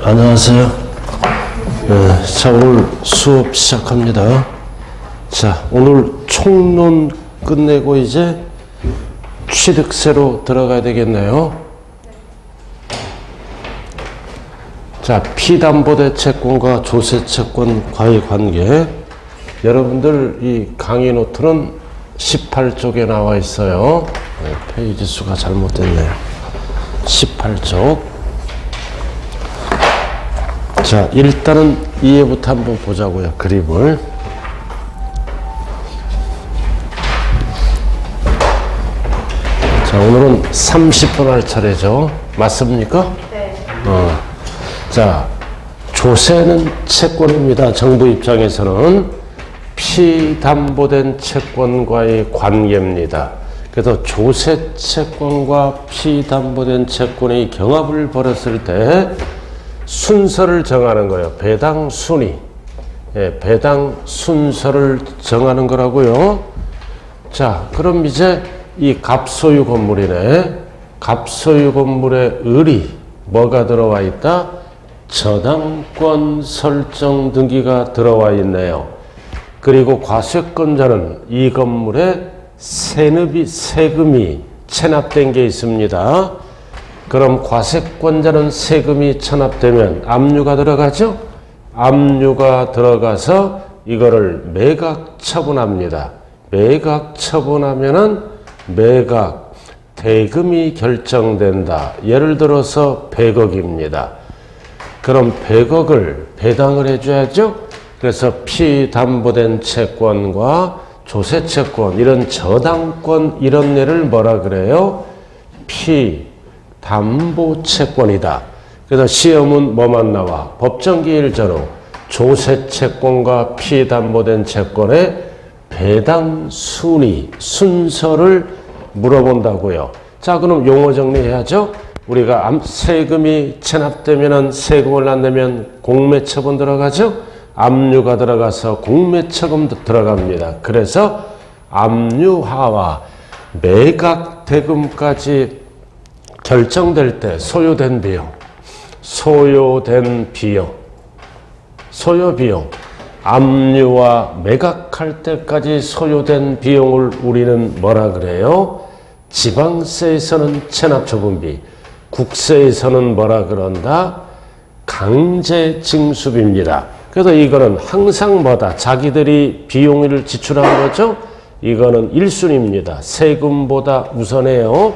안녕하세요. 네, 자, 오늘 수업 시작합니다. 자, 오늘 총론 끝내고 이제 취득세로 들어가야 되겠네요. 자, 피담보대 채권과 조세 채권과의 관계. 여러분들 이 강의 노트는 18쪽에 나와 있어요. 네, 페이지 수가 잘못됐네요. 18쪽. 자, 일단은 이해부터 한번 보자고요. 그림을. 자, 오늘은 30분 할 차례죠. 맞습니까? 네. 자, 조세는 채권입니다. 정부 입장에서는 피담보된 채권과의 관계입니다. 그래서 조세 채권과 피담보된 채권의 경합을 벌였을 때 순서를 정하는 거예요. 배당 순위. 예, 배당 순서를 정하는 거라고요. 자, 그럼 이제 이 갑소유 건물이네. 갑소유 건물의 을이 뭐가 들어와 있다? 저당권 설정 등기가 들어와 있네요. 그리고 과세권자는 이 건물에 세금이 체납된 게 있습니다. 그럼 과세권자는 세금이 체납되면 압류가 들어가죠? 압류가 들어가서 이거를 매각 처분합니다. 매각 처분하면은 매각 대금이 결정된다. 예를 들어서 100억입니다. 그럼 100억을 배당을 해줘야죠? 그래서 피담보된 채권과 조세채권, 이런 저당권, 이런 애를 뭐라 그래요? 피담보채권이다. 그래서 시험은 뭐만 나와? 법정기일 전후 조세채권과 피담보된 채권의 배당 순위, 순서를 물어본다고요. 자, 그럼 용어 정리해야죠. 우리가 세금이 체납되면 세금을 안 내면 공매처분 들어가죠. 압류가 들어가서 공매처분도 들어갑니다. 그래서 압류하와 매각 대금까지 결정될 때 소요된 비용, 소요 비용, 압류와 매각할 때까지 소요된 비용을 우리는 뭐라 그래요? 지방세에서는 체납처분비, 국세에서는 뭐라 그런다? 강제징수비입니다. 그래서 이거는 항상 뭐다? 자기들이 비용을 지출한 거죠? 이거는 1순위입니다. 세금보다 우선해요.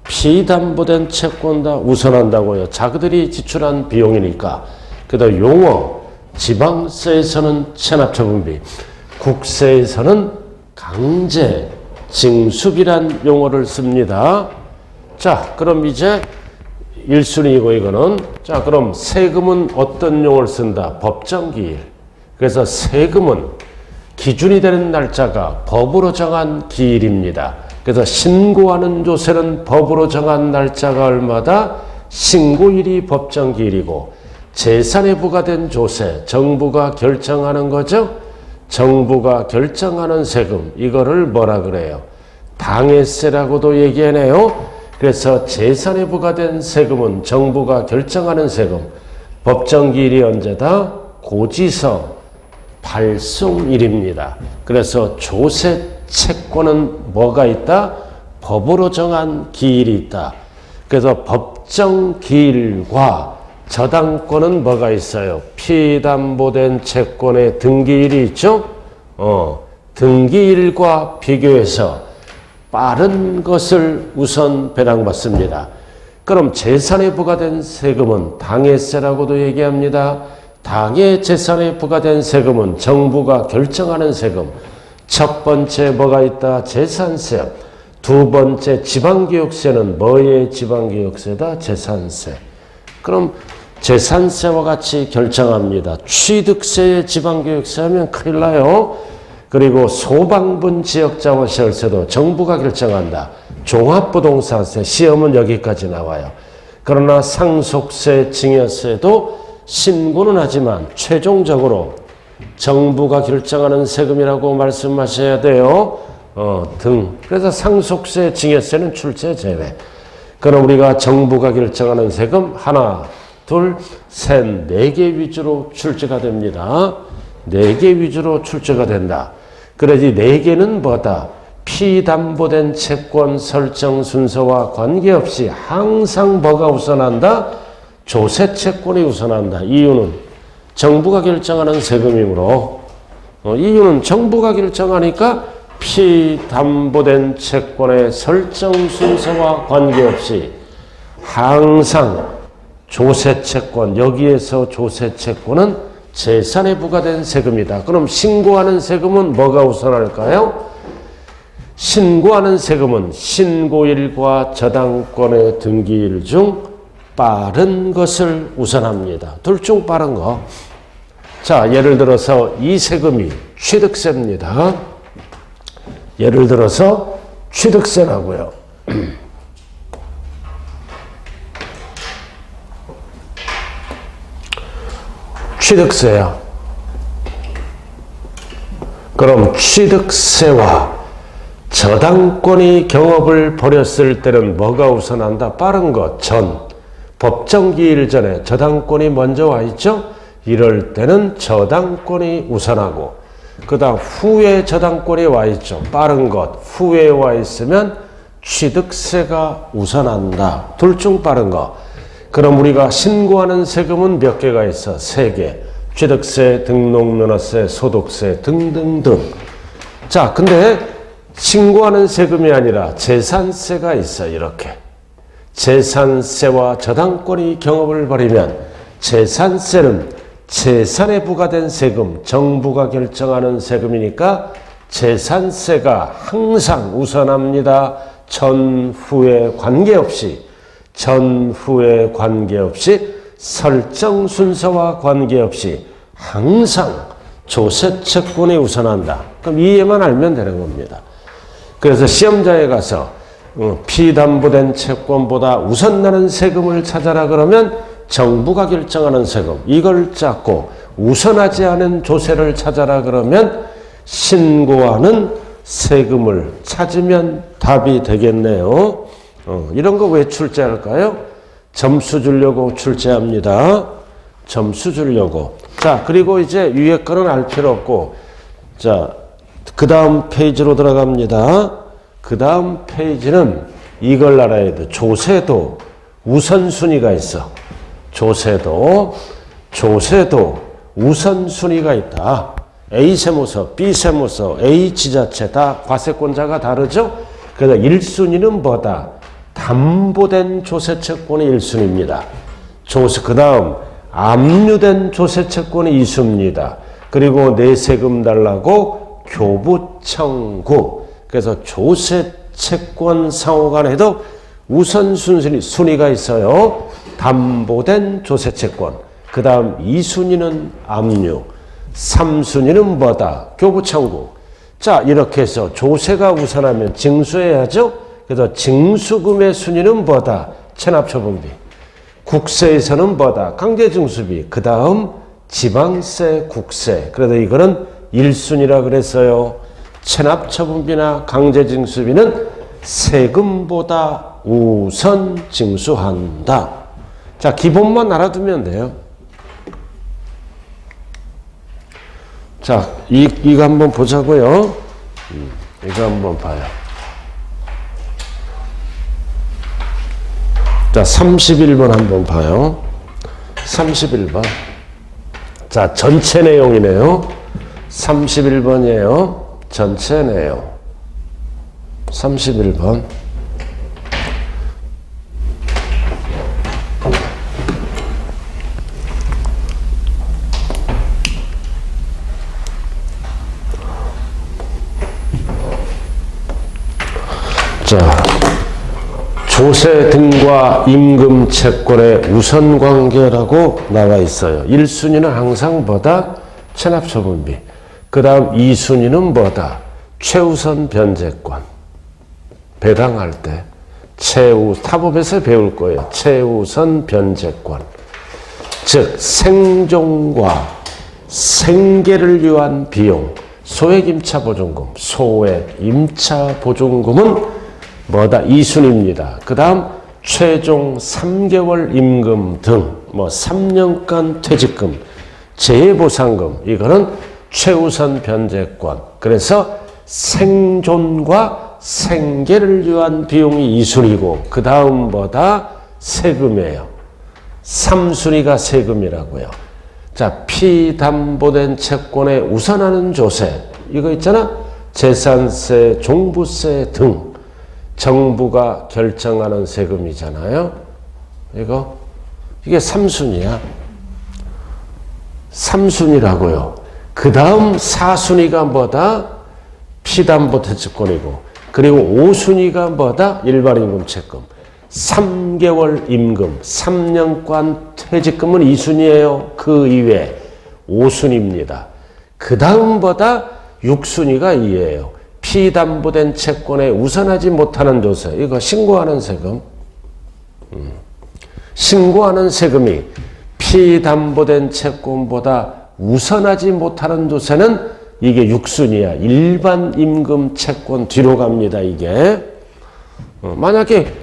피담보된 채권다 우선한다고요. 자기들이 지출한 비용이니까. 그래서 용어, 지방세에서는 체납처분비, 국세에서는 강제징수비란 용어를 씁니다. 자, 그럼 이제 1순위이고 이거는. 자, 그럼 세금은 어떤 용어를 쓴다? 법정기일. 그래서 세금은 기준이 되는 날짜가 법으로 정한 기일입니다. 그래서 신고하는 조세는 법으로 정한 날짜가 얼마다? 신고일이 법정기일이고, 재산에 부과된 조세, 정부가 결정하는 거죠? 정부가 결정하는 세금, 이거를 뭐라 그래요? 당해세라고도 얘기하네요. 그래서 재산에 부과된 세금은 정부가 결정하는 세금, 법정기일이 언제다? 고지서 발송일입니다. 그래서 조세 채권은 뭐가 있다? 법으로 정한 기일이 있다. 그래서 법정기일과 저당권은 뭐가 있어요? 피담보된 채권의 등기일이 있죠? 등기일과 비교해서 빠른 것을 우선 배당받습니다. 그럼 재산에 부과된 세금은 당해세라고도 얘기합니다. 당해 재산에 부과된 세금은 정부가 결정하는 세금. 첫 번째 뭐가 있다? 재산세. 두 번째 지방교육세는 뭐의 지방교육세다? 재산세. 그럼 재산세와 같이 결정합니다. 취득세의 지방교육세 하면 큰일 나요. 그리고 소방분 지역자원시설세도 정부가 결정한다. 종합부동산세, 시험은 여기까지 나와요. 그러나 상속세, 증여세도 신고는 하지만 최종적으로 정부가 결정하는 세금이라고 말씀하셔야 돼요. 그래서 상속세, 증여세는 출제 제외. 그럼 우리가 정부가 결정하는 세금 하나, 둘, 셋, 네 개 위주로 출제가 됩니다. 네 개 위주로 출제가 된다. 그래서 네 개는 뭐다? 피담보된 채권 설정 순서와 관계없이 항상 뭐가 우선한다? 조세 채권이 우선한다. 이유는 정부가 결정하는 세금이므로 이유는 정부가 결정하니까 피담보된 채권의 설정 순서와 관계없이 항상 조세 채권, 여기에서 조세 채권은 재산에 부과된 세금이다. 그럼 신고하는 세금은 뭐가 우선할까요? 신고하는 세금은 신고일과 저당권의 등기일 중 빠른 것을 우선합니다. 둘 중 빠른 거. 자, 예를 들어서 이 세금이 취득세입니다. 예를 들어서 취득세라고요. 취득세야. 그럼 취득세와 저당권이 경업을 벌였을 때는 뭐가 우선한다? 빠른 것, 전. 법정기일 전에 저당권이 먼저 와 있죠? 이럴 때는 저당권이 우선하고, 그 다음 후에 저당권이 와 있죠. 빠른 것, 후에 와 있으면 취득세가 우선한다. 둘 중 빠른 거. 그럼 우리가 신고하는 세금은 몇 개가 있어? 3개. 취득세, 등록면허세, 소득세 등등등. 자, 근데 신고하는 세금이 아니라 재산세가 있어. 이렇게. 재산세와 저당권이 경업을 벌이면 재산세는 재산에 부과된 세금, 정부가 결정하는 세금이니까 재산세가 항상 우선합니다. 전후에 관계없이 설정 순서와 관계없이 항상 조세 채권이 우선한다. 그럼 이해만 알면 되는 겁니다. 그래서 시험장에 가서 피담보된 채권보다 우선 나는 세금을 찾아라 그러면 정부가 결정하는 세금, 이걸 찾고 우선하지 않은 조세를 찾아라 그러면 신고하는 세금을 찾으면 답이 되겠네요. 이런 거 왜 출제할까요? 점수 주려고 출제합니다. 점수 주려고. 자, 그리고 이제 위에 거는 알 필요 없고, 자, 그 다음 페이지로 들어갑니다. 그 다음 페이지는 이걸 알아야 돼. 조세도 우선순위가 있어. 조세도 우선순위가 있다. A 세무서, B 세무서, A 지자체 다 과세권자가 다르죠? 그래서 1순위는 뭐다? 담보된 조세채권이 1순위입니다. 그 다음 압류된 조세채권이 2순위입니다. 그리고 내세금 달라고 교부청구. 그래서 조세채권 상호간에도 우선순위가 있어요. 담보된 조세채권. 그 다음 2순위는 압류. 3순위는 뭐다? 교부청구. 자, 이렇게 해서 조세가 우선하면 징수해야죠. 그래서 징수금의 순위는 뭐다? 체납처분비. 국세에서는 뭐다? 강제징수비. 그 다음 지방세, 국세. 그래서 이거는 1순위라 그랬어요. 체납처분비나 강제징수비는 세금보다 우선 징수한다. 자, 기본만 알아두면 돼요. 자, 이거 한번 보자고요. 이거 한번 봐요. 자, 31번 한번 봐요. 31번. 자, 전체 내용이네요. 31번이에요. 전체 내용. 31번. 자, 조세 등과 임금 채권의 우선 관계라고 나와 있어요. 1순위는 항상 뭐다? 체납처분비. 그 다음 2순위는 뭐다? 최우선 변제권. 배당할 때 타법에서 배울 거예요. 최우선 변제권. 즉 생존과 생계를 위한 비용. 소액 임차 보증금. 소액 임차 보증금은 뭐다? 2순위입니다. 그 다음 최종 3개월 임금 등. 뭐 3년간 퇴직금, 재해보상금, 이거는 최우선 변제권. 그래서 생존과 생계를 위한 비용이 2순위고 그 다음 뭐다? 세금이에요. 3순위가 세금이라고요. 자, 피담보된 채권에 우선하는 조세. 이거 있잖아. 재산세, 종부세 등 정부가 결정하는 세금이잖아요. 이게 3순위야. 3순위라고요. 그 다음 4순위가 뭐다? 피담보대채권이고 그리고 5순위가 뭐다? 일반임금채권. 3개월 임금, 3년간 퇴직금은 2순위예요. 그 이외 5순위입니다. 그 다음보다 6순위가 이에요. 피담보된 채권에 우선하지 못하는 조세. 이거 신고하는 세금. 신고하는 세금이 피담보된 채권보다 우선하지 못하는 조세는 이게 6순위야. 일반 임금 채권 뒤로 갑니다. 이게. 만약에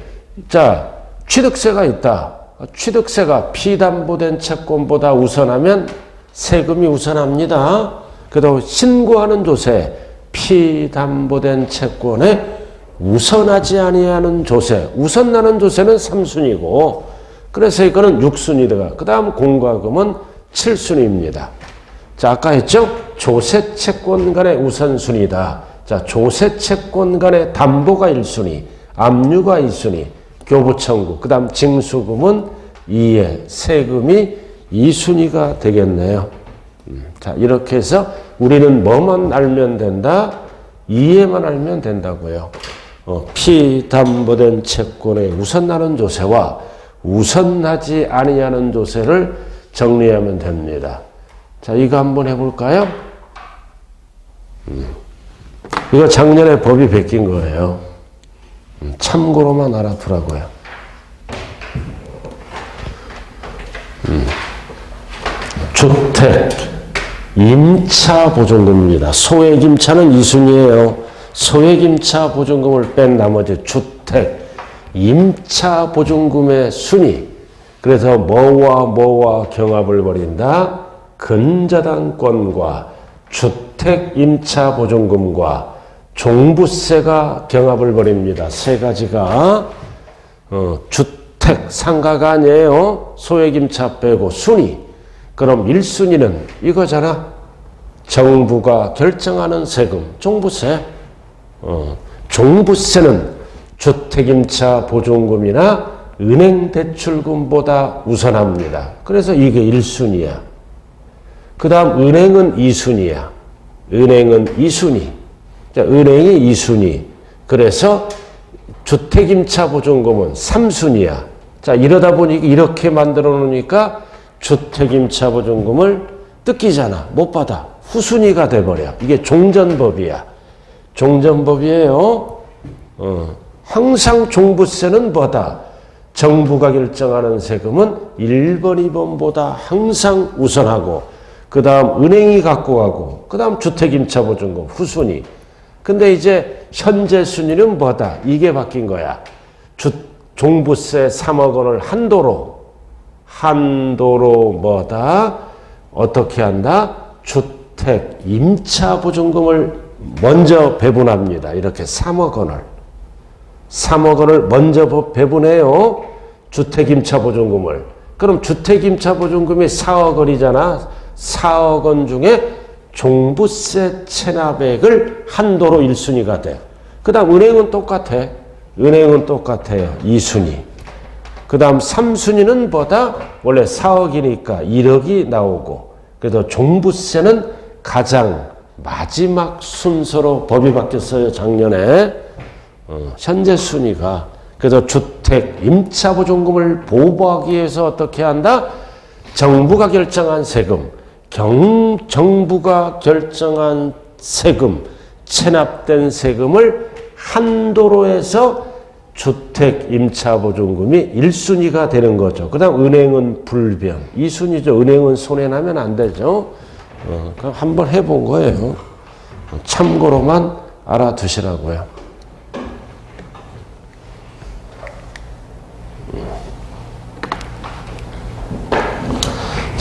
자, 취득세가 있다. 취득세가 피담보된 채권보다 우선하면 세금이 우선합니다. 그래도 신고하는 조세, 피담보된 채권에 우선하지 아니하는 조세, 우선나는 조세는 3순위고 그래서 이거는 6순위가. 그 다음 공과금은 7순위입니다. 자, 아까 했죠? 조세채권 간의 우선순위다. 자, 조세채권 간의 담보가 1순위, 압류가 2순위, 교부청구, 그 다음 징수금은 2에 세금이 2순위가 되겠네요. 자, 이렇게 해서 우리는 뭐만 알면 된다? 2에만 알면 된다고요. 피담보된 채권에 우선나는 조세와 우선하지 아니하는 조세를 정리하면 됩니다. 자, 이거 한번 해볼까요? 이거 작년에 법이 바뀐 거예요. 참고로만 알아두라고요. 주택 임차 보증금입니다. 소액 임차는 2순위예요. 소액 임차 보증금을 뺀 나머지 주택 임차 보증금의 순위. 그래서 뭐와 경합을 벌인다? 근저당권과 주택 임차 보증금과 종부세가 경합을 벌입니다. 세 가지가. 주택 상가가 아니에요. 소액 임차 빼고 순위. 그럼 1순위는 이거잖아. 정부가 결정하는 세금, 종부세. 종부세는 주택임차 보증금이나 은행대출금보다 우선합니다. 그래서 이게 1순위야. 그 다음 은행은 2순위야. 은행은 2순위. 자, 은행이 2순위. 그래서 주택임차 보증금은 3순위야. 자, 이러다 보니 이렇게 만들어 놓으니까 주택임차 보증금을 뜯기잖아. 못 받아. 후순위가 돼버려. 이게 종전법이야. 종전법이에요. 항상 종부세는 뭐다? 정부가 결정하는 세금은 1번, 2번보다 항상 우선하고 그 다음 은행이 갖고 가고 그 다음 주택임차 보증금 후순위. 근데 이제 현재 순위는 뭐다? 이게 바뀐 거야. 종부세 3억 원을 한도로 뭐다? 어떻게 한다? 주택 임차 보증금을 먼저 배분합니다. 이렇게 3억 원을 먼저 배분해요. 주택 임차 보증금을. 그럼 주택 임차 보증금이 4억 원이잖아. 4억 원 중에 종부세 체납액을 한도로 1순위가 돼. 그 다음 은행은 똑같아. 은행은 똑같아요. 2순위. 그 다음 3순위는 뭐다? 원래 4억이니까 1억이 나오고 그래도 종부세는 가장 마지막 순서로 법이 바뀌었어요. 작년에. 현재 순위가. 그래서 주택 임차 보증금을 보호하기 위해서 어떻게 한다? 정부가 결정한 세금, 정부가 결정한 세금, 체납된 세금을 한도로 해서 주택 임차 보증금이 1순위가 되는 거죠. 그 다음 은행은 불변. 2순위죠. 은행은 손해나면 안 되죠. 그럼 한번 해본 거예요. 참고로만 알아두시라고요.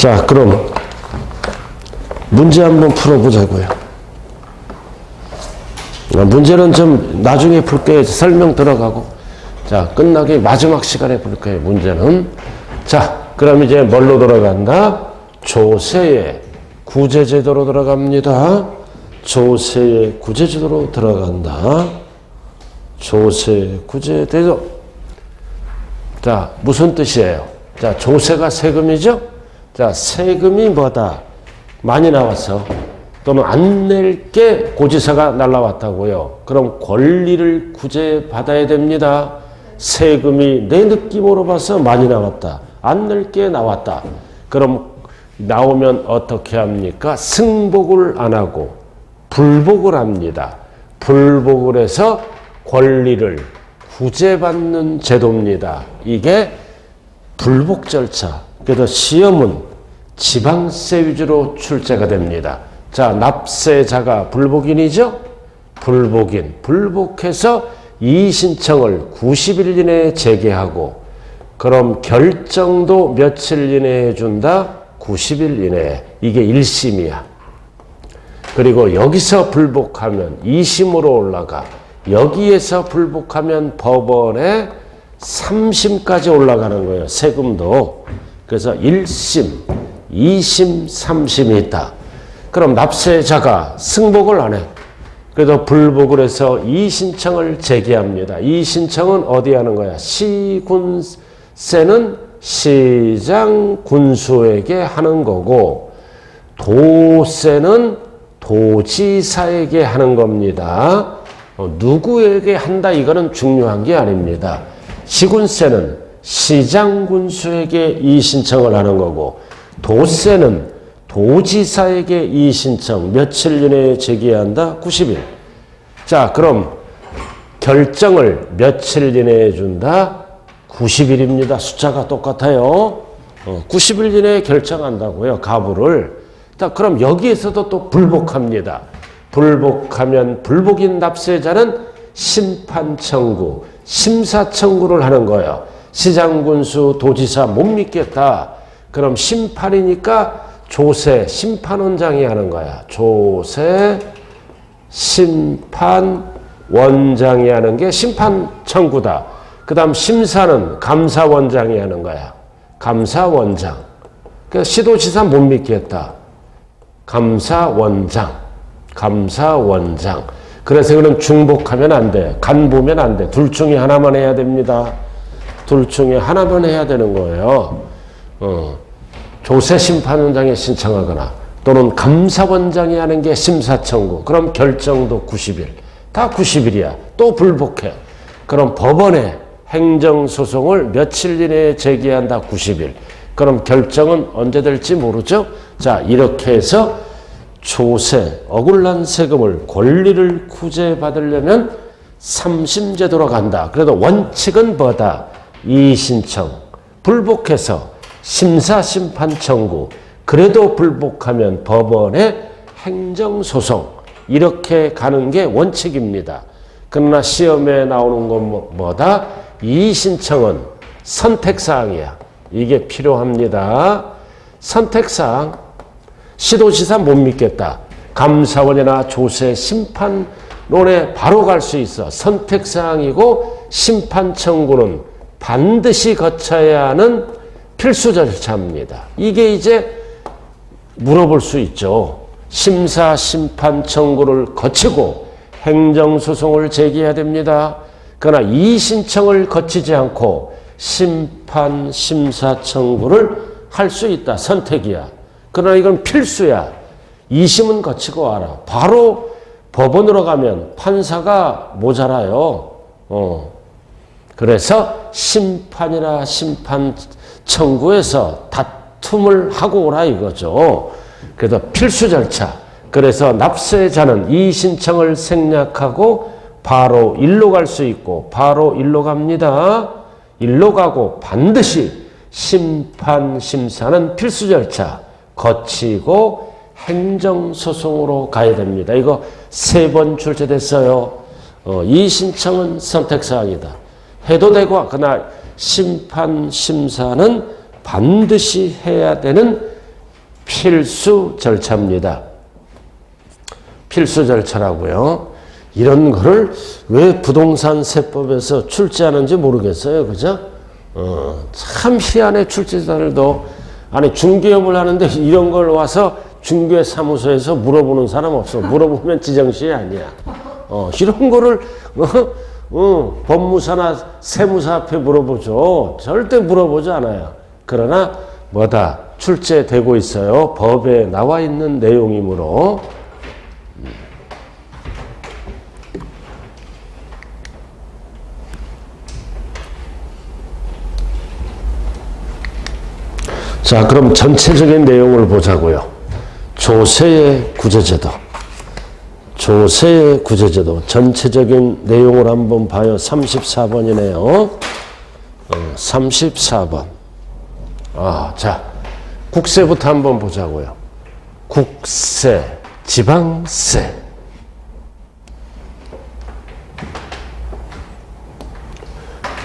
자, 그럼 문제 한번 풀어보자고요. 문제는 좀 나중에 풀게요. 설명 들어가고. 자, 끝나기 마지막 시간에 풀 거예요. 문제는. 자, 그럼 이제 뭘로 들어간다? 조세의 구제제도로 들어갑니다. 조세의 구제제도로 들어간다. 조세 구제제도. 자, 무슨 뜻이에요? 자, 조세가 세금이죠? 자, 세금이 뭐다? 많이 나왔어. 또는 안 낼게 고지서가 날라왔다고요. 그럼 권리를 구제받아야 됩니다. 세금이 내 느낌으로 봐서 많이 나왔다. 안 낼게 나왔다. 그럼 나오면 어떻게 합니까? 승복을 안 하고 불복을 합니다. 불복을 해서 권리를 구제받는 제도입니다. 이게 불복 절차. 그래서 시험은 지방세 위주로 출제가 됩니다. 자, 납세자가 불복인이죠? 불복인. 불복해서 이의신청을 90일 이내에 제기하고, 그럼 결정도 며칠 이내에 해준다? 90일 이내에. 이게 1심이야. 그리고 여기서 불복하면 2심으로 올라가. 여기에서 불복하면 법원에 3심까지 올라가는 거예요. 세금도. 그래서 1심, 2심, 3심이 있다. 그럼 납세자가 승복을 안 해. 그래서 불복을 해서 이의신청을 제기합니다. 이의신청은 어디 하는 거야? 시군세는 시장, 군수에게 하는 거고, 도세는 도지사에게 하는 겁니다. 누구에게 한다 이거는 중요한 게 아닙니다. 시군세는 시장, 군수에게 이의신청을 하는 거고, 도세는 도지사에게 이의신청 며칠 이내에 제기한다? 90일. 자, 그럼 결정을 며칠 이내에 준다? 90일입니다. 숫자가 똑같아요. 90일 이내에 결정한다고요. 가부를. 자, 그럼 여기에서도 또 불복합니다. 불복하면 불복인 납세자는 심판 청구, 심사 청구를 하는 거예요. 시장, 군수, 도지사 못 믿겠다. 그럼 심판이니까 조세 심판원장이 하는 거야. 조세 심판원장이 하는 게 심판 청구다. 그 다음 심사는 감사원장이 하는 거야. 감사원장. 그러니까 시도지사 못 믿겠다. 감사원장. 감사원장. 그래서 그럼 중복하면 안 돼. 간보면 안 돼. 둘 중에 하나만 해야 됩니다. 둘 중에 하나만 해야 되는 거예요. 조세심판원장에 신청하거나 또는 감사원장이 하는 게 심사청구. 그럼 결정도 90일. 다 90일이야. 또 불복해. 그럼 법원에 행정소송을 며칠 이내에 제기한다. 90일. 그럼 결정은 언제 될지 모르죠? 자, 이렇게 해서 조세, 억울한 세금을 권리를 구제받으려면 3심제도로 간다. 그래도 원칙은 뭐다? 이의신청. 불복해서 심사심판 청구. 그래도 불복하면 법원에 행정소송. 이렇게 가는 게 원칙입니다. 그러나 시험에 나오는 건 뭐다? 이의신청은 선택사항이야. 이게 필요합니다. 선택사항. 시도지사 못 믿겠다. 감사원이나 조세 심판론에 바로 갈 수 있어. 선택사항이고 심판 청구는 반드시 거쳐야 하는 필수 절차입니다. 이게 이제 물어볼 수 있죠. 심사, 심판 청구를 거치고 행정소송을 제기해야 됩니다. 그러나 이의신청을 거치지 않고 심판, 심사 청구를 할 수 있다. 선택이야. 그러나 이건 필수야. 2심은 거치고 와라. 바로 법원으로 가면 판사가 모자라요. 그래서 심판이나 심판 청구에서 다툼을 하고 오라 이거죠. 그래서 필수 절차. 그래서 납세자는 이의신청을 생략하고 바로 일로 갈 수 있고, 바로 일로 갑니다. 일로 가고 반드시 심판, 심사는 필수 절차 거치고 행정소송으로 가야 됩니다. 이거 3번 출제됐어요. 이의신청은 선택사항이다. 해도 되고, 그러나 심판, 심사는 반드시 해야 되는 필수 절차입니다. 필수 절차라고요. 이런 거를 왜 부동산 세법에서 출제하는지 모르겠어요. 그죠? 참 희한해. 출제자들도. 아니 중개업을 하는데 이런 걸 와서 중개사무소에서 물어보는 사람 없어. 물어보면 지정시 아니야. 이런 거를 법무사나 세무사 앞에 물어보죠. 절대 물어보지 않아요. 그러나 뭐다? 출제되고 있어요. 법에 나와 있는 내용이므로. 자, 그럼 전체적인 내용을 보자고요. 조세의 구제제도. 조세의 구제제도. 전체적인 내용을 한번 봐요. 34번이네요. 34번. 자, 국세부터 한번 보자고요. 국세, 지방세.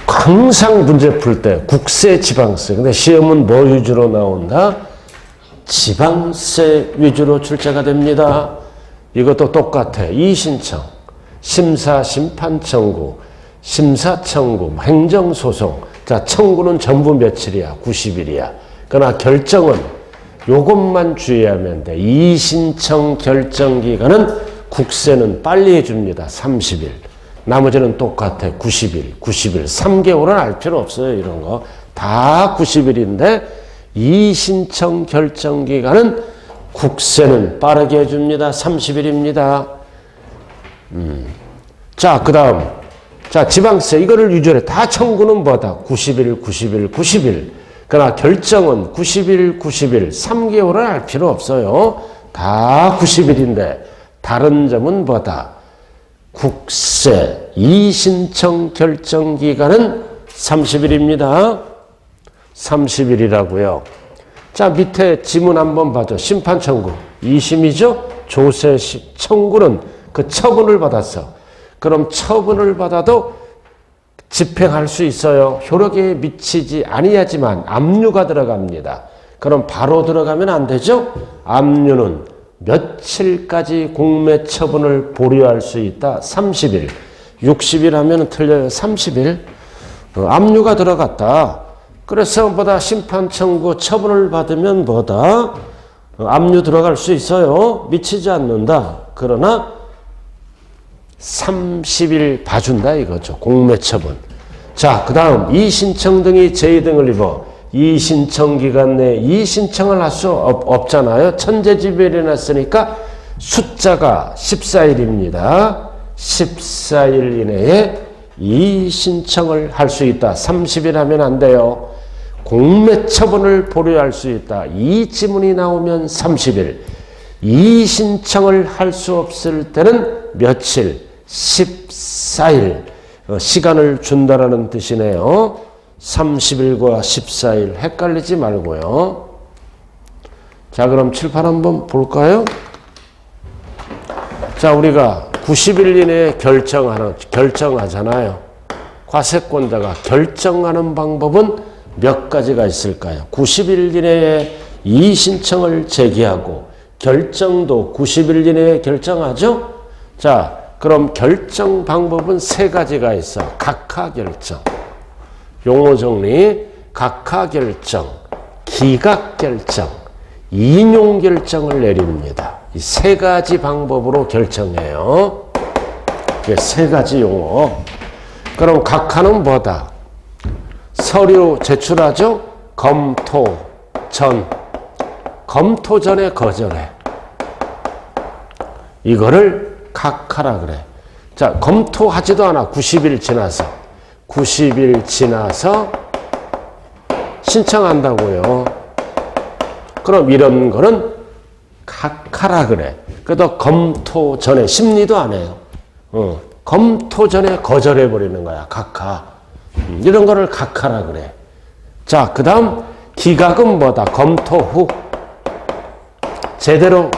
항상 문제 풀 때 국세, 지방세. 근데 시험은 뭐 위주로 나온다? 지방세 위주로 출제가 됩니다. 이것도 똑같아. 이의신청, 심사, 심판 청구, 심사 청구, 행정소송. 자, 청구는 전부 며칠이야? 90일이야. 그러나 결정은 요것만 주의하면 돼. 이의신청 결정기간은 국세는 빨리 해줍니다. 30일. 나머지는 똑같아. 90일, 3개월은 알 필요 없어요. 이런 거. 다 90일인데 이의신청 결정기간은 국세는 빠르게 해줍니다. 30일입니다. 자, 그 다음. 자, 지방세. 이거를 유절해. 다 청구는 뭐다? 90일. 그러나 결정은 90일, 3개월은 알 필요 없어요. 다 90일인데 다른 점은 뭐다? 국세 이의신청 결정기간은 30일입니다. 30일이라고요. 자, 밑에 지문 한번 봐줘. 심판 청구. 2심이죠? 조세 청구는 그 처분을 받았어. 그럼 처분을 받아도 집행할 수 있어요. 효력에 미치지 아니하지만 압류가 들어갑니다. 그럼 바로 들어가면 안 되죠? 압류는 며칠까지 공매 처분을 보류할 수 있다? 30일. 60일 하면 틀려요. 30일. 압류가 들어갔다. 그래서 뭐다? 심판 청구 처분을 받으면 뭐다? 압류 들어갈 수 있어요. 미치지 않는다. 그러나 30일 봐준다 이거죠. 공매 처분. 자, 그 다음 이의신청 등이 제의 등을 입어 이의신청 기간 내에 이의신청을 할 수 없잖아요. 천재지변이 났으니까 숫자가 14일입니다. 14일 이내에 이의신청을 할 수 있다. 30일 하면 안 돼요. 공매 처분을 보류할 수 있다. 이 지문이 나오면 30일. 이의신청을 할 수 없을 때는 며칠? 14일. 시간을 준다라는 뜻이네요. 30일과 14일 헷갈리지 말고요. 자, 그럼 칠판 한번 볼까요? 자, 우리가 90일 이내에 결정하잖아요. 과세권자가 결정하는 방법은 몇 가지가 있을까요? 90일 이내에 이의신청을 제기하고 결정도 90일 이내에 결정하죠? 자, 그럼 결정 방법은 세 가지가 있어. 각하결정. 용어 정리. 각하결정, 기각결정, 인용결정을 내립니다. 이 세 가지 방법으로 결정해요. 세 가지 용어. 그럼 각하는 뭐다? 서류 제출하죠? 검토 전. 검토 전에 거절해. 이거를 각하라 그래. 자, 검토하지도 않아. 90일 지나서. 90일 지나서 신청한다고요. 그럼 이런 거는 각하라 그래. 그래도 검토 전에 심리도 안 해요. 검토 전에 거절해 버리는 거야. 각하. 이런 거를 각하라 그래. 자, 그 다음 기각은 뭐다? 검토 후. 제대로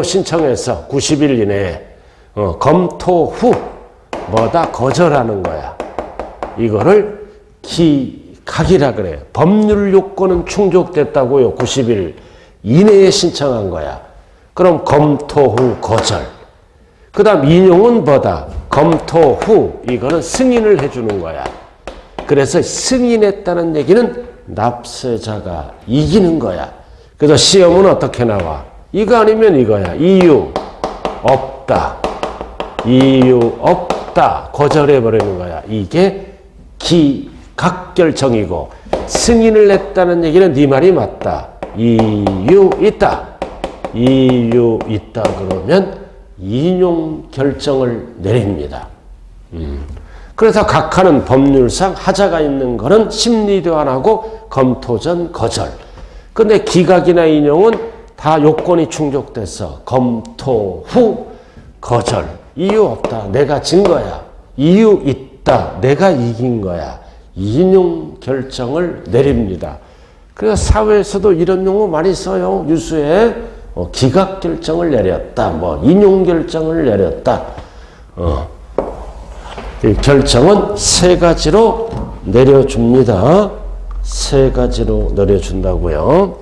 신청해서 90일 이내에 검토 후 뭐다? 거절하는 거야. 이거를 기각이라 그래요. 법률 요건은 충족됐다고요. 90일 이내에 신청한 거야. 그럼 검토 후 거절. 그 다음 인용은 뭐다? 검토 후 이거는 승인을 해주는 거야. 그래서 승인했다는 얘기는 납세자가 이기는 거야. 그래서 시험은 어떻게 나와? 이거 아니면 이거야. 이유 없다. 이유 없다. 거절해버리는 거야. 이게 기각결정이고 승인을 했다는 얘기는 네 말이 맞다. 이유 있다. 이유 있다 그러면 인용 결정을 내립니다. 그래서 각하는 법률상 하자가 있는 거는 심리도 안 하고 검토 전 거절. 근데 기각이나 인용은 다 요건이 충족돼서 검토 후 거절. 이유 없다. 내가 진 거야. 이유 있다. 내가 이긴 거야. 인용 결정을 내립니다. 그래서 사회에서도 이런 용어 많이 써요. 유수에 기각 결정을 내렸다. 뭐 인용 결정을 내렸다. 이 결정은 세 가지로 내려줍니다. 세 가지로 내려준다고요.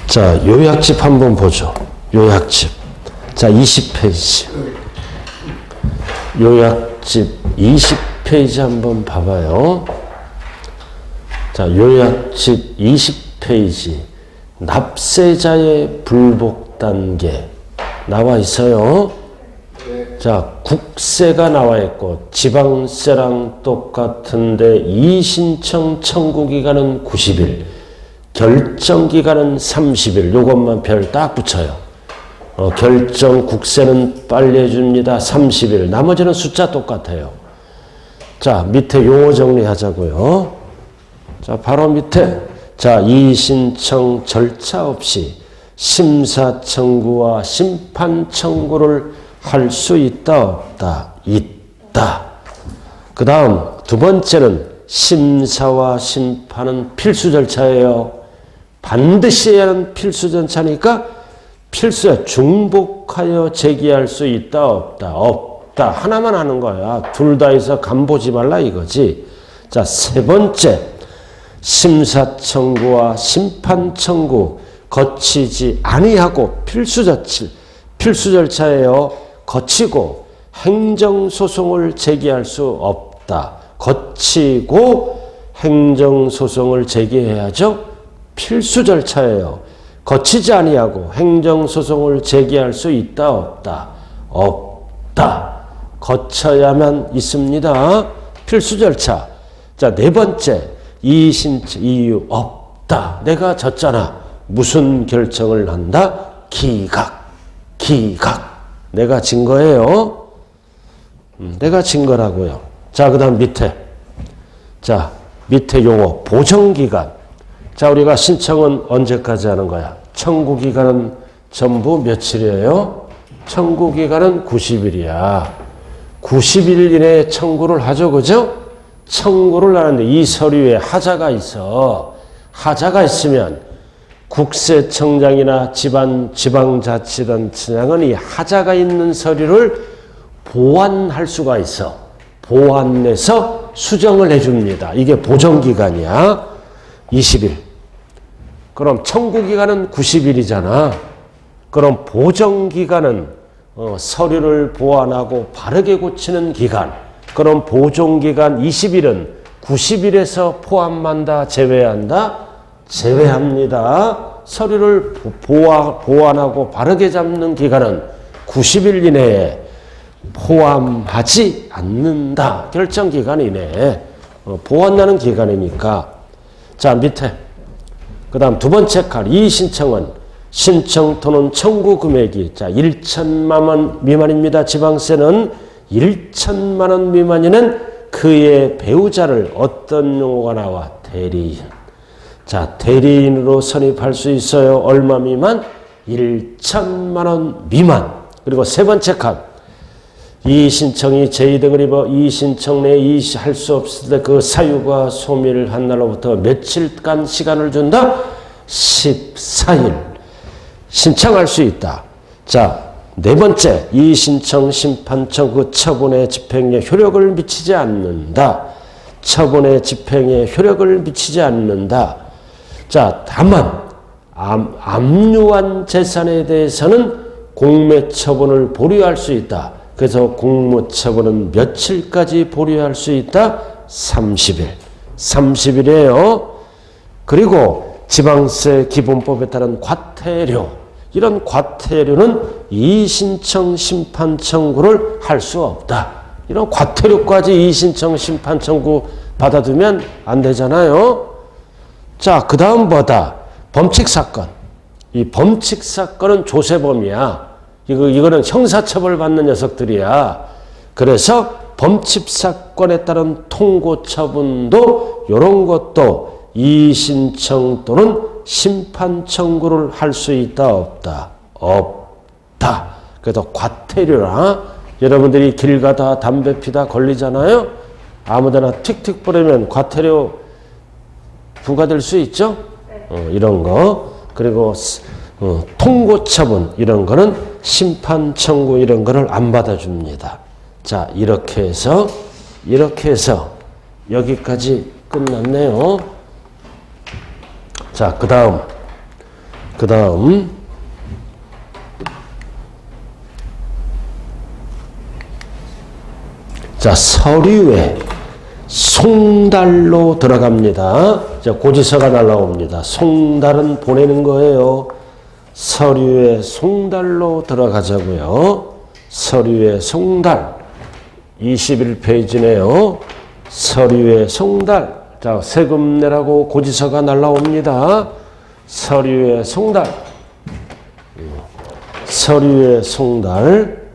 자, 요약집 한번 보죠. 요약집. 자, 20페이지. 요약집 20페이지 한번 봐봐요. 자, 요약집 20페이지. 납세자의 불복 단계 나와 있어요. 자, 국세가 나와 있고 지방세랑 똑같은데 이의신청 청구기간은 90일, 결정기간은 30일. 요것만 별 딱 붙여요. 결정 국세는 빨리 해줍니다. 30일. 나머지는 숫자 똑같아요. 자, 밑에 용어 정리하자고요. 자, 바로 밑에. 자, 이의신청 절차 없이 심사 청구와 심판 청구를 할 수 있다, 없다? 있다. 그 다음 두 번째는 심사와 심판은 필수 절차예요. 반드시 해야 하는 필수 절차니까 필수야. 중복하여 제기할 수 있다, 없다? 없다. 하나만 하는 거야. 둘 다 해서 간보지 말라 이거지. 자, 세 번째. 심사 청구와 심판 청구 거치지 아니하고 필수 절차예요. 거치고 행정소송을 제기할 수 없다. 거치고 행정소송을 제기해야죠. 필수 절차예요. 거치지 아니하고 행정소송을 제기할 수 있다, 없다? 없다. 거쳐야만 있습니다. 필수 절차. 자, 네 번째. 이의신청 이유 없다. 내가 졌잖아. 무슨 결정을 한다? 기각. 내가 진 거예요. 내가 진 거라고요. 자, 그 다음 밑에. 자, 밑에 용어. 보정기간. 자, 우리가 신청은 언제까지 하는 거야? 청구기간은 전부 며칠이에요? 청구기간은 90일이야. 90일 이내에 청구를 하죠. 그죠? 청구를 하는데 이 서류에 하자가 있어. 하자가 있으면 국세청장이나 지방자치단체장은 이 하자가 있는 서류를 보완할 수가 있어. 보완해서 수정을 해줍니다. 이게 보정기간이야. 20일. 그럼 청구기간은 90일이잖아. 그럼 보정기간은 서류를 보완하고 바르게 고치는 기간. 그럼 보정기간 20일은 90일에서 포함한다, 제외한다? 제외합니다. 서류를 보완하고 바르게 잡는 기간은 90일 이내에 포함하지 않는다. 결정기간 이내에 보완하는 기간이니까. 자, 밑에. 그 다음 두 번째 칸. 이 신청은 신청 또는 청구 금액이 자 1천만 원 미만입니다. 지방세는 1천만 원 미만이는 그의 배우자를 어떤 용어가 나와? 대리인. 자, 대리인으로 선입할 수 있어요. 얼마 미만? 1천만 원 미만. 그리고 세 번째 칸. 이 신청이 제의등을 입어 이 신청 내에 이의할 수 없을 때 그 사유가 소멸을 한 날로부터 며칠간 시간을 준다? 14일. 신청할 수 있다. 자, 네 번째, 이의신청 심판청 그 처분의 집행에 효력을 미치지 않는다. 처분의 집행에 효력을 미치지 않는다. 자, 다만 압류한 재산에 대해서는 공매처분을 보류할 수 있다. 그래서 공매처분은 며칠까지 보류할 수 있다? 30일. 30일이에요. 그리고 지방세 기본법에 따른 과태료. 이런 과태료는 이의신청 심판 청구를 할 수 없다. 이런 과태료까지 이의신청 심판 청구 받아두면 안 되잖아요. 자, 그 다음 뭐다? 범칙사건. 이 범칙사건은 조세범이야. 이거는 형사처벌 받는 녀석들이야. 그래서 범칙사건에 따른 통고처분도 이런 것도 이의신청 또는 심판 청구를 할 수 있다, 없다? 없다. 그래서 과태료라. 여러분들이 길 가다 담배 피다 걸리잖아요. 아무데나 틱틱 뿌리면 과태료 부과될 수 있죠. 이런 거. 그리고 통고처분 이런 거는 심판 청구 이런 거를 안 받아줍니다. 자, 이렇게 해서 여기까지 끝났네요. 자, 그 다음 자, 서류에 송달로 들어갑니다. 자, 고지서가 날라옵니다. 송달은 보내는 거예요. 서류에 송달로 들어가자고요. 서류에 송달 21페이지네요. 서류에 송달. 자, 세금 내라고 고지서가 날라옵니다. 서류에 송달. 서류에 송달.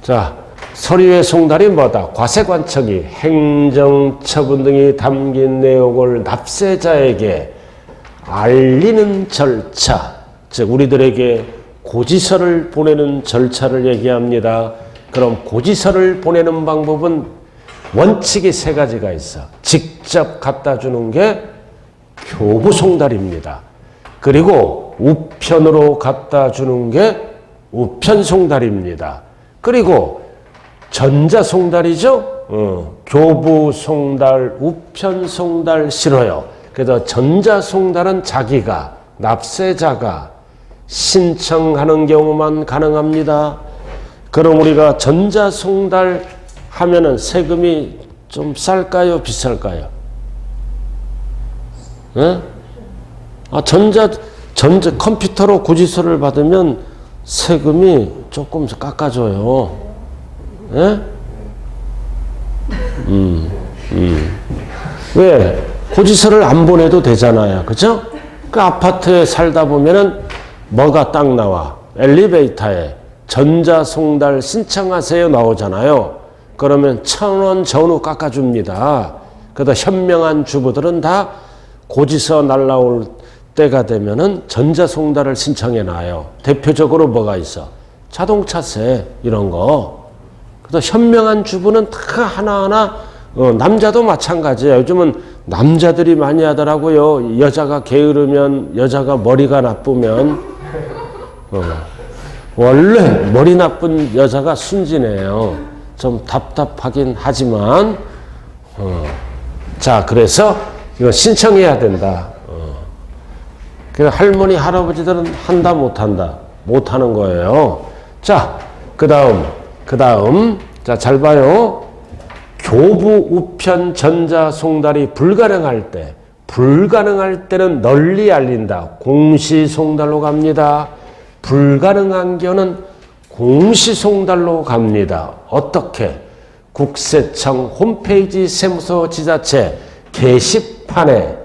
자, 서류의 송달이 뭐다? 과세관청이 행정처분 등이 담긴 내용을 납세자에게 알리는 절차, 즉 우리들에게 고지서를 보내는 절차를 얘기합니다. 그럼 고지서를 보내는 방법은 원칙이 세 가지가 있어. 직접 갖다 주는 게 교부송달입니다. 그리고 우편으로 갖다 주는 게 우편송달입니다. 그리고 전자송달이죠. 교부송달, 우편송달 싫어요. 그래서 전자송달은 자기가, 납세자가 신청하는 경우만 가능합니다. 그럼 우리가 전자송달 하면은 세금이 좀 쌀까요? 비쌀까요? 예? 전자 컴퓨터로 고지서를 받으면 세금이 조금 깎아줘요. 예? 왜? 고지서를 안 보내도 되잖아요. 그죠? 그 아파트에 살다 보면은 뭐가 딱 나와. 엘리베이터에 전자송달 신청하세요 나오잖아요. 그러면 1,000원 전후 깎아줍니다. 그래서 현명한 주부들은 다 고지서 날라올 때가 되면은 전자송달을 신청해 놔요. 대표적으로 뭐가 있어? 자동차세 이런 거. 그래서 현명한 주부는 다 하나하나 남자도 마찬가지예요. 요즘은 남자들이 많이 하더라고요. 여자가 게으르면, 여자가 머리가 나쁘면 원래 머리 나쁜 여자가 순진해요. 좀 답답하긴 하지만 자, 그래서 이거 신청해야 된다. 그래서 할머니 할아버지들은 한다 못한다 못하는 거예요. 자, 그 다음 자, 잘 봐요. 교부 우편 전자송달이 불가능할 때는 널리 알린다. 공시송달로 갑니다. 불가능한 경우는 공시송달로 갑니다. 어떻게? 국세청 홈페이지 세무서 지자체 게시판에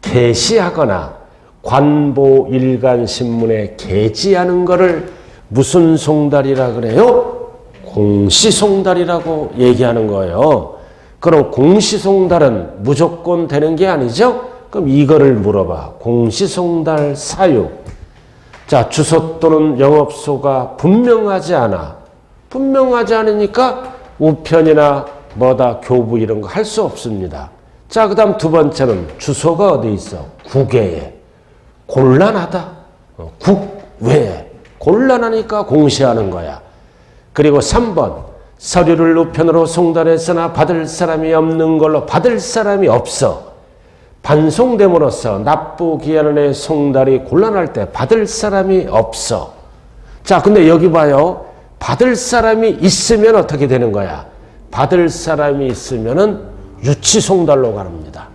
게시하거나 관보 일간신문에 게시하는 거를 무슨 송달이라 그래요? 공시송달이라고 얘기하는 거예요. 그럼 공시송달은 무조건 되는 게 아니죠? 그럼 이거를 물어봐. 공시송달 사유. 자, 주소 또는 영업소가 분명하지 않으니까 우편이나 뭐다 교부 이런 거 할 수 없습니다. 자, 그 다음 두 번째는 주소가 어디 있어? 국외에. 곤란하다. 왜? 곤란하니까 공시하는 거야. 그리고 3번 서류를 우편으로 송달했으나 받을 사람이 없는 걸로 받을 사람이 없어. 반송됨으로써 납부기한의 송달이 곤란할 때 받을 사람이 없어. 자, 근데 여기 봐요. 받을 사람이 있으면 어떻게 되는 거야? 받을 사람이 있으면은 유치송달로 갑니다.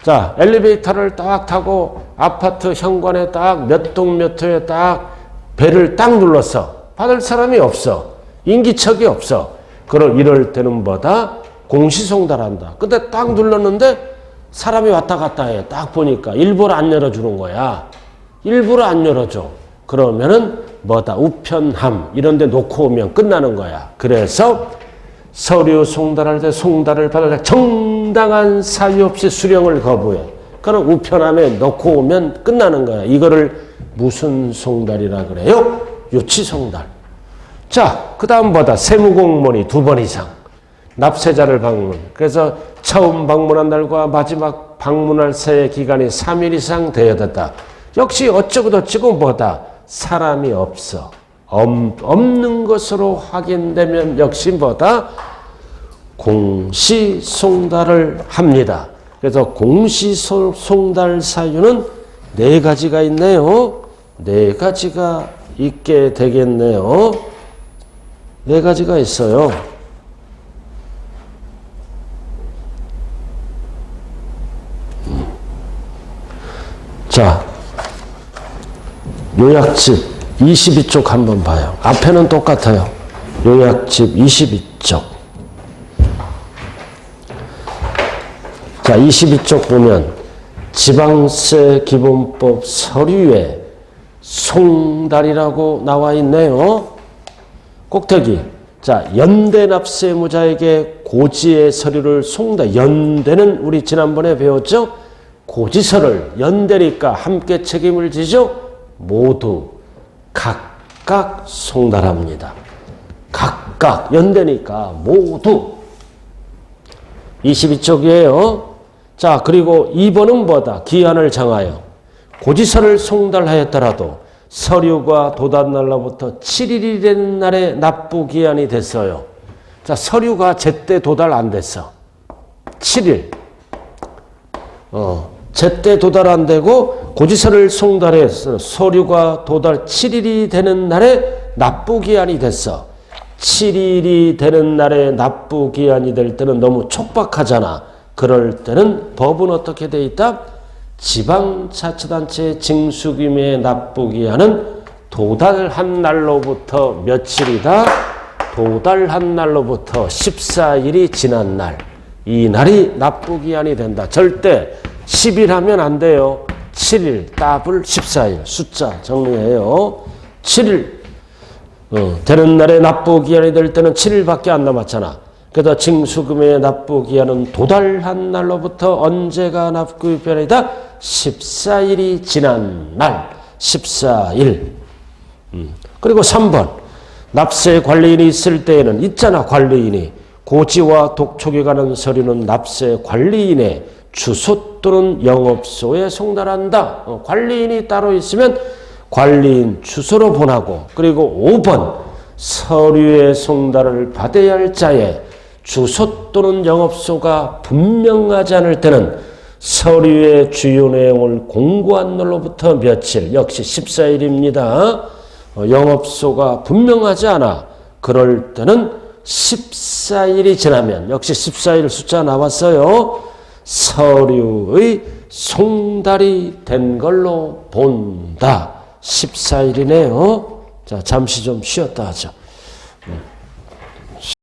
자, 엘리베이터를 딱 타고 아파트 현관에 딱 몇 동 몇 호에 딱 벨을 딱 눌렀어. 받을 사람이 없어. 인기척이 없어. 그럼 이럴 때는 뭐다? 공시송달한다. 근데 딱 눌렀는데 사람이 왔다 갔다 해. 딱 보니까 일부러 안 열어주는 거야. 일부러 안 열어줘. 그러면은 뭐다? 우편함 이런 데 놓고 오면 끝나는 거야. 그래서 서류 송달할 때 송달을 받을 때 정당한 사유 없이 수령을 거부해. 그럼 우편함에 놓고 오면 끝나는 거야. 이거를 무슨 송달이라 그래요? 유치송달. 자, 그 다음 뭐다? 세무공무원이 2번 이상. 납세자를 방문. 그래서 처음 방문한 날과 마지막 방문할 새의 기간이 3일 이상 되어야 됐다. 역시 어쩌고저쩌고 뭐다? 사람이 없어. 없는 것으로 확인되면 역시 뭐다? 공시송달을 합니다. 그래서 공시송달 사유는 4가지가 있네요. 4가지가 있게 되겠네요. 4가지가 있어요. 자, 요약집 22쪽 한번 봐요. 앞에는 똑같아요. 요약집 22쪽. 자, 22쪽 보면 지방세 기본법 서류에 송달이라고 나와 있네요. 꼭대기. 자, 연대납세무자에게 고지의 서류를 송달. 연대는 우리 지난번에 배웠죠? 고지서를 연대니까 함께 책임을 지죠? 모두 각각 송달합니다. 각각 연대니까 모두. 22쪽이에요. 자, 그리고 2번은 뭐다? 기한을 정하여 고지서를 송달하였더라도 서류가 도달 날로부터 7일이 되는 날에 납부 기한이 됐어요. 자, 서류가 제때 도달 안 됐어. 7일. 제때 도달 안 되고 고지서를 송달해서 서류가 도달 7일이 되는 날에 납부기한이 됐어. 7일이 되는 날에 납부기한이 될 때는 너무 촉박하잖아. 그럴 때는 법은 어떻게 돼 있다? 지방자치단체 징수금의 납부기한은 도달한 날로부터 며칠이다? 도달한 날로부터 14일이 지난 날. 이 날이 납부기한이 된다. 절대 10일 하면 안 돼요. 7일, 더블 14일. 숫자 정리해요. 7일 되는 날에 납부기한이 될 때는 7일밖에 안 남았잖아. 그래서 징수금의 납부기한은 도달한 날로부터 언제가 납부기한이다? 14일이 지난 날. 14일. 그리고 3번. 납세 관리인이 있을 때에는 있잖아. 관리인이. 고지와 독촉에 관한 서류는 납세 관리인의 주소 또는 영업소에 송달한다. 관리인이 따로 있으면 관리인 주소로 보내고, 그리고 5번 서류의 송달을 받아야 할 자의 주소 또는 영업소가 분명하지 않을 때는 서류의 주요 내용을 공고한 날로부터 며칠, 역시 14일입니다. 영업소가 분명하지 않아. 그럴 때는 14일이 지나면, 역시 14일 숫자 나왔어요. 서류의 송달이 된 걸로 본다. 14일이네요. 자, 잠시 좀 쉬었다 하죠.